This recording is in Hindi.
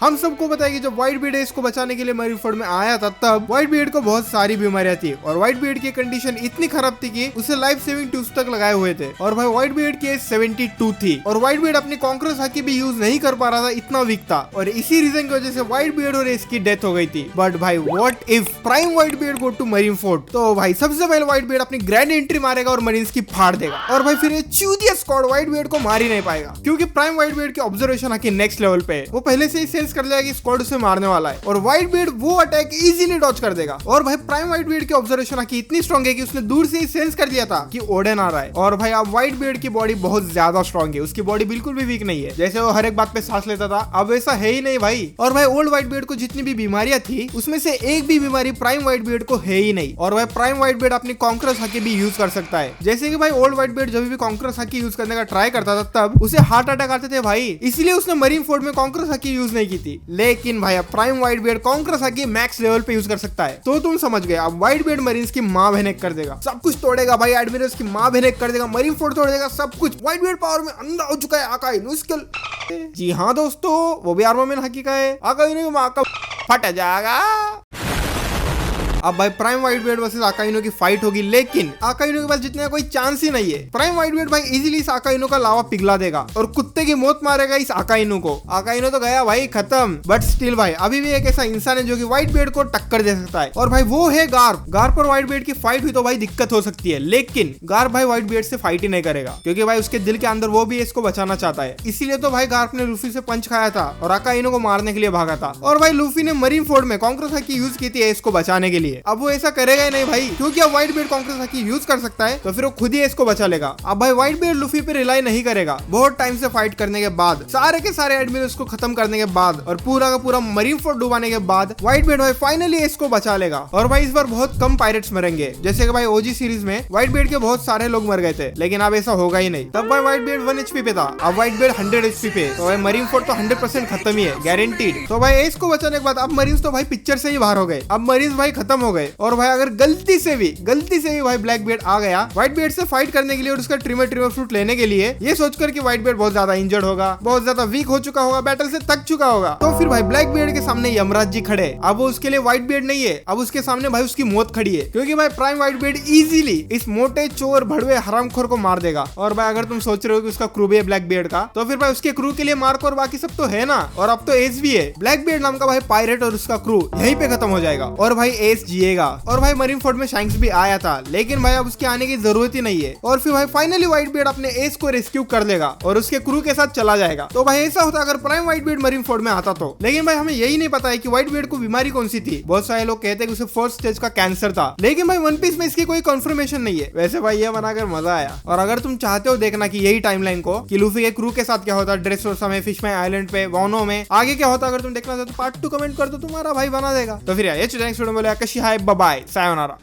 हम सबको पता है कि जब व्हाइट बीयर्ड एस को बचाने के लिए मैरीफोर्ड में आया था तब व्हाइट बीयर्ड को बहुत सारी बीमारियां थी और व्हाइट बीयर्ड की कंडीशन इतनी खराब थी कि उसे लाइफ सेविंग ट्यूब्स तक लगाए हुए थे। और भाई व्हाइट बीयर्ड की एज 72 थी और व्हाइट बीयर्ड अपनी कॉन्करस हकी भी यूज नहीं कर पा रहा था, इतना वीक था और इसी रीजन की वजह से व्हाइट बीयर्ड और एस की डेथ हो गई थी। बट भाई what if prime Whitebeard go to Marineford, तो भाई सबसे पहले व्हाइट बीयर्ड अपनी ग्रैंड एंट्री मारेगा और मरीन्स की फाड़ देगा और भाई फिर ये चूतिया स्क्वाड व्हाइट बीयर्ड को मार ही नहीं पाएगा क्योंकि प्राइम व्हाइट बीयर्ड की ऑब्जर्वेशन हकी नेक्स्ट लेवल पे है। वो पहले से ही सेंस कर लेगा कि स्क्वाड उसे मारने वाला है और व्हाइट बीयर्ड वो अटैक इजीली डॉज कर देगा। और भाई प्राइम व्हाइट बीयर्ड की ऑब्जर्वेशन हकी इतनी स्ट्रांग है कि उसने दूर से ही सेंस कर लिया था कि ओडेन आ रहा है। और भाई अब व्हाइट बीयर्ड की बॉडी बहुत ज्यादा स्ट्रांग है, उसकी बॉडी बिल्कुल भी वीक नहीं है। जैसे वो हर एक बात पे सांस लेता था अब वैसा है ही नहीं भाई। और भाई ओल्ड व्हाइट बीयर्ड को जितनी भी बीमारियां थी उसमें से एक भी बीमारी प्राइम व्हाइट बीयर्ड को है ही नहीं। और भाई प्राइम व्हाइट बीयर्ड अपनी कॉन्करस हकी भी यूज कर सकता है। जैसे कि भाई ओल्ड व्हाइट बीयर्ड जब भी कॉन्करस हकी यूज करने का ट्राई करता था तब उसे हार्ट अटैक आते थे भाई, इसलिए उसने मैरीफोर्ड में कॉन्करस हकी यूज नहीं की थी। लेकिन भाई अब प्राइम व्हाइट बीयर्ड कॉन्करस हकी मैक्स लेवल पे यूज कर सकता है। तो तुम समझ गए, अब व्हाइट बीयर्ड मरीन्स की मां बहन कर देगा, सब कुछ तोड़ेगा भाई, एडमिरल्स की मां बहन कर देगा, मैरीफोर्ड तोड़ देगा, सब कुछ। व्हाइट बीयर्ड पावर में अंधा हो चुका है आकाइनो स्किल। जी हाँ दोस्तों, वो भी आर्मामेंट हकी का है, आकाइनो की मां का फट जाएगा। अब भाई प्राइम व्हाइट बीयर्ड वर्सेस आकाइनो की फाइट होगी, लेकिन आकाइनो के पास जितने का कोई चांस ही नहीं है। प्राइम व्हाइट बीयर्ड भाई इजीली इस आकाइनो का लावा पिघला देगा और कुत्ते की मौत मारेगा इस आकाइनो को। आकाइनो तो गया भाई खत्म, बट स्टिल भाई अभी भी एक ऐसा इंसान है जो कि व्हाइट बीयर्ड को टक्कर दे सकता है और भाई वो है गार्प। गार्प और व्हाइट बीयर्ड की फाइट हुई तो भाई दिक्कत हो सकती है, लेकिन गार्प भाई व्हाइट बीयर्ड से फाइट ही नहीं करेगा क्योंकि भाई उसके दिल के अंदर वो भी इसको बचाना चाहता है। इसीलिए तो भाई गार्प ने लूफी से पंच खाया था और आकाइनो को मारने के लिए भागा था। और भाई लूफी ने मैरीफोर्ड में कॉन्करस हकी यूज की थी एस को बचाने के लिए। अब वो ऐसा करेगा ही नहीं भाई क्योंकि अब व्हाइट बीयर्ड कॉन्करस हकी यूज कर सकता है तो फिर वो खुद ही इसको बचा लेगा। अब भाई व्हाइट बीयर्ड लूफी पे रिलाई नहीं करेगा। बहुत टाइम से फाइट करने के बाद, सारे के सारे एडमिरल्स को खत्म करने के बाद और पूरा का पूरा मैरीफोर्ड डुबाने के बाद व्हाइट बीयर्ड भाई फाइनली इसको बचा लेगा। और भाई इस बार बहुत कम पायरेट्स मरेंगे, जैसे कि भाई ओजी सीरीज में व्हाइट बीयर्ड के बहुत सारे लोग मर गए थे, लेकिन अब ऐसा होगा ही नहीं। तब भाई व्हाइट बीयर्ड 1 HP पे था, अब व्हाइट बीयर्ड 100 HP पे, तो भाई मैरीफोर्ड तो 100% खत्म ही है, गारंटीड। तो भाई एस को बचाने के बाद अब मरीन्स तो भाई पिक्चर से ही बाहर हो गए, अब मरीन्स भाई खत्म हो गए। और भाई अगर गलती से भी भाई ब्लैक बीयर्ड आ गया व्हाइट बीयर्ड से फाइट करने के लिए और उसका ट्रिमर फ्रूट लेने के लिए, ये सोचकर कि व्हाइट बीयर्ड बहुत ज्यादा इंजर्ड होगा, बहुत ज्यादा वीक हो चुका होगा, बैटल से थक चुका होगा, तो फिर भाई ब्लैक बीयर्ड के सामने यमराज जी खड़े। अब वो उसके लिए व्हाइट बीयर्ड नहीं है, अब उसके सामने भाई उसकी मौत खड़ी है क्योंकि भाई प्राइम व्हाइट बीयर्ड इजीली इस मोटे चोर भड़वे हरामखोर को मार देगा। और भाई अगर तुम सोच रहे हो कि उसका क्रू भी है ब्लैक बीयर्ड का, तो फिर भाई उसके क्रू के लिए मार्को और बाकी सब तो है ना, और अब तो एस भी है। ब्लैक बीयर्ड नाम का भाई पायरेट और उसका क्रू यहीं पे खत्म हो जाएगा और भाई एस जिएगा। और भाई मैरीफोर्ड में शैंक्स भी आया था, लेकिन भाई अब उसके आने की जरूरत ही नहीं है। और फिर भाई फाइनली व्हाइट बीयर्ड अपने एस को रेस्क्यू कर लेगा और उसके क्रू के साथ चला जाएगा। तो भाई ऐसा होता अगर प्राइम व्हाइट बीयर्ड मैरीफोर्ड में आता तो। लेकिन भाई हमें यही नहीं पता है कि व्हाइट बीयर्ड को बीमारी कौन सी थी। बहुत सारे लोग कहते हैं कि उसे फर्स्ट स्टेज का कैंसर था, लेकिन भाई वन पीस में इसकी कोई कंफर्मेशन नहीं है। वैसे भाई ये बनाकर मजा आया। और अगर तुम चाहते हो देखना कि यही टाइमलाइन को कि लूफी के क्रू के साथ क्या होता, ड्रेसरोसा में, फिशमैन आइलैंड पे, वॉनो में आगे क्या होता, अगर तुम देखना चाहते तो पार्ट 2 कमेंट कर दो, तुम्हारा भाई बना देगा। तो फिर ये नेक्स्ट वीडियो में बोले कशी हाय, बाय बाय, सायोनारा।